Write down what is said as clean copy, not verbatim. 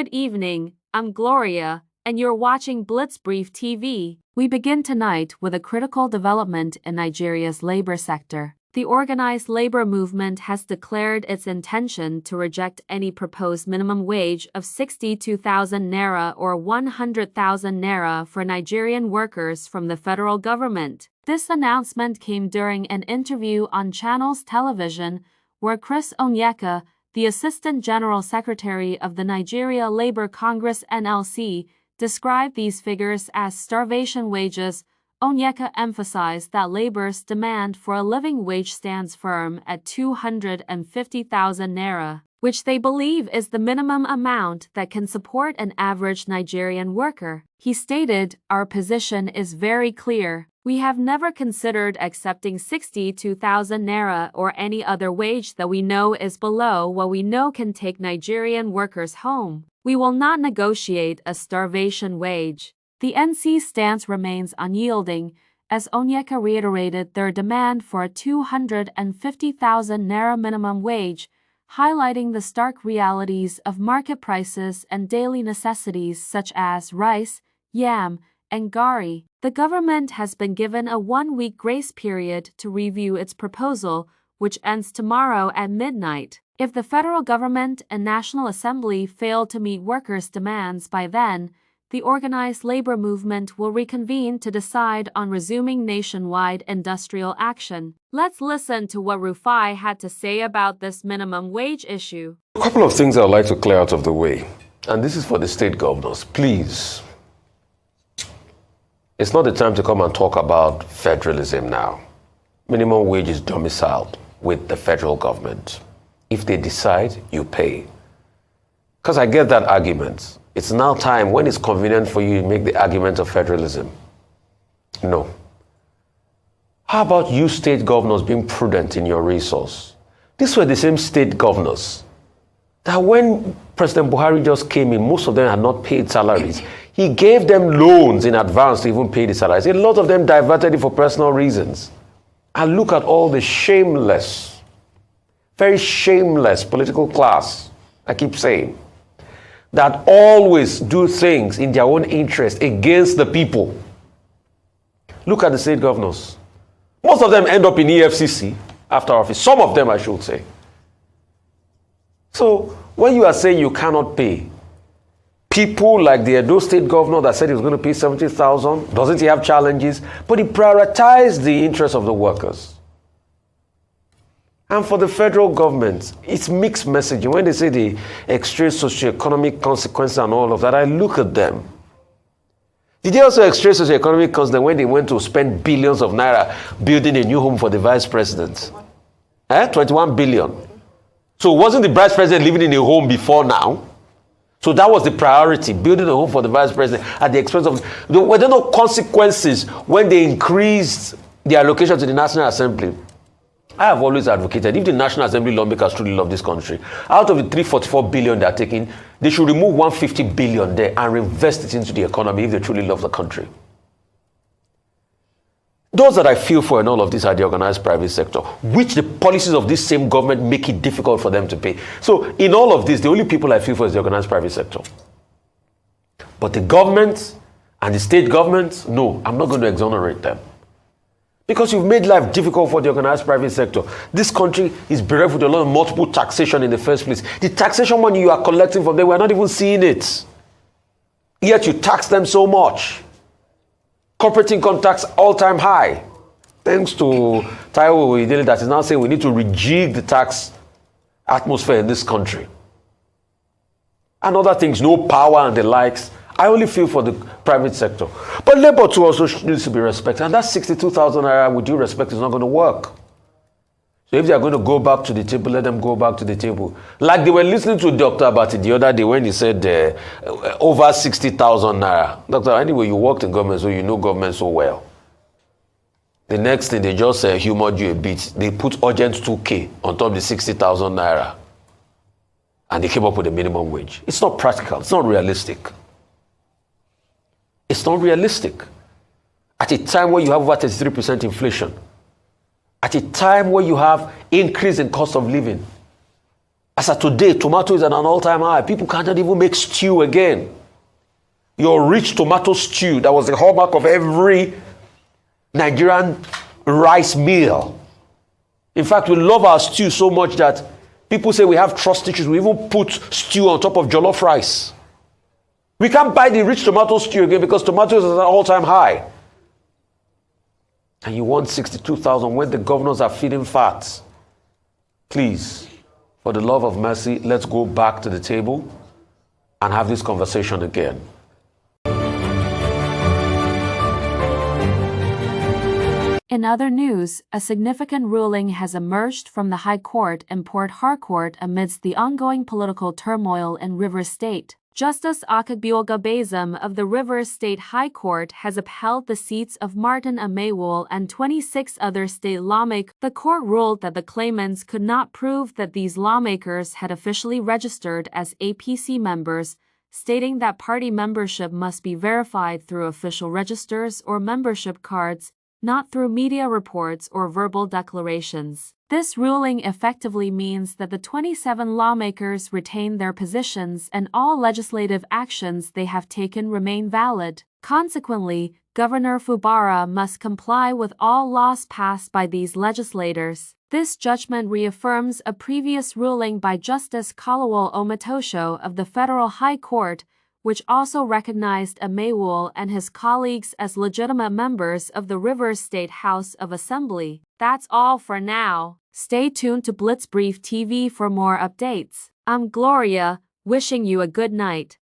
Good evening, I'm Gloria, and you're watching Blitzbrief TV. We begin tonight with a critical development in Nigeria's labor sector. The organized labor movement has declared its intention to reject any proposed minimum wage of 62,000 naira or 100,000 naira for Nigerian workers from the federal government. This announcement came during an interview on Channels Television, where Chris Onyeka, the Assistant General Secretary of the Nigeria Labour Congress (NLC), described these figures as starvation wages. Onyeka emphasized that labor's demand for a living wage stands firm at 250,000 naira, which they believe is the minimum amount that can support an average Nigerian worker. He stated, "Our position is very clear. We have never considered accepting 62,000 naira or any other wage that we know is below what we know can take Nigerian workers home. We will not negotiate a starvation wage." The NC's stance remains unyielding, as Onyeka reiterated their demand for a 250,000 naira minimum wage, highlighting the stark realities of market prices and daily necessities such as rice, yam, and gari. The government has been given a one-week grace period to review its proposal, which ends tomorrow at midnight. If the federal government and National Assembly fail to meet workers' demands by then, the organized labor movement will reconvene to decide on resuming nationwide industrial action. Let's listen to what Rufai had to say about this minimum wage issue. A couple of things I'd like to clear out of the way, and this is for the state governors. Please, it's not the time to come and talk about federalism now. Minimum wage is domiciled with the federal government. If they decide, you pay. Because I get that argument. It's now time, when it's convenient for you, to make the argument of federalism. No. How about you state governors being prudent in your resource? These were the same state governors that when President Buhari just came in, most of them had not paid salaries. He gave them loans in advance to even pay the salaries. A lot of them diverted it for personal reasons. And look at all the shameless, very shameless political class, I keep saying, that always do things in their own interest against the people. Look at the state governors. Most of them end up in EFCC after office. Some of them, I should say. So when you are saying you cannot pay, people like the Edo state governor that said he was going to pay 70,000, doesn't he have challenges? But he prioritized the interests of the workers. And for the federal government, it's mixed messaging. When they say the extreme socioeconomic consequences and all of that, I look at them. Did they also extreme socioeconomic consequences when they went to spend billions of naira building a new home for the vice president? 21 billion. So wasn't the vice president living in a home before now? So that was the priority, building a home for the vice president at the expense of... Were there no consequences when they increased the allocation to the National Assembly? I have always advocated, if the National Assembly lawmakers truly love this country, out of the 344 billion they are taking, they should remove 150 billion there and reinvest it into the economy if they truly love the country. Those that I feel for in all of this are the organized private sector, which the policies of this same government make it difficult for them to pay. So in all of this, the only people I feel for is the organized private sector. But the government and the state governments, no, I'm not going to exonerate them. Because you've made life difficult for the organized private sector. This country is bereft with a lot of multiple taxation in the first place. The taxation money you are collecting from them, we're not even seeing it. Yet you tax them so much. Corporate income tax all-time high. Thanks to Taiwo Idele that is now saying we need to rejig the tax atmosphere in this country. And other things, no power and the likes. I only feel for the private sector. But labor too also needs to be respected. And that 62,000 naira, with due respect, is not going to work. So if they are going to go back to the table, let them go back to the table. Like they were listening to Dr. Abati the other day when he said over 60,000 naira. Doctor, anyway, you worked in government, so you know government so well. The next thing, they just humored you a bit. They put urgent 2K on top of the 60,000 naira. And they came up with a minimum wage. It's not practical. It's not realistic. It's not realistic. At a time where you have over 33% inflation, at a time where you have increase in cost of living, As of today, tomato is at an all-time high. People can't even make stew again. Your rich tomato stew, that was the hallmark of every Nigerian rice meal. In fact, we love our stew so much that people say we have trust issues. We even put stew on top of jollof rice. We can't buy the rich tomato stew again because tomatoes is at an all-time high. And you want 62,000 when the governors are feeding fat. Please, for the love of mercy, let's go back to the table and have this conversation again. In other news, a significant ruling has emerged from the High Court in Port Harcourt amidst the ongoing political turmoil in Rivers State. Justice Okogbule Gbasam of the Rivers State High Court has upheld the seats of Martin Amaewhule and 26 other state lawmakers. The court ruled that the claimants could not prove that these lawmakers had officially registered as APC members, stating that party membership must be verified through official registers or membership cards, not through media reports or verbal declarations. This ruling effectively means that the 27 lawmakers retain their positions and all legislative actions they have taken remain valid. Consequently, Governor Fubara must comply with all laws passed by these legislators. This judgment reaffirms a previous ruling by Justice Okogbule Gbasam of the Federal High Court, which also recognized Amaewhule and his colleagues as legitimate members of the Rivers State House of Assembly. That's all for now. Stay tuned to Blitzbrief TV for more updates. I'm Gloria, wishing you a good night.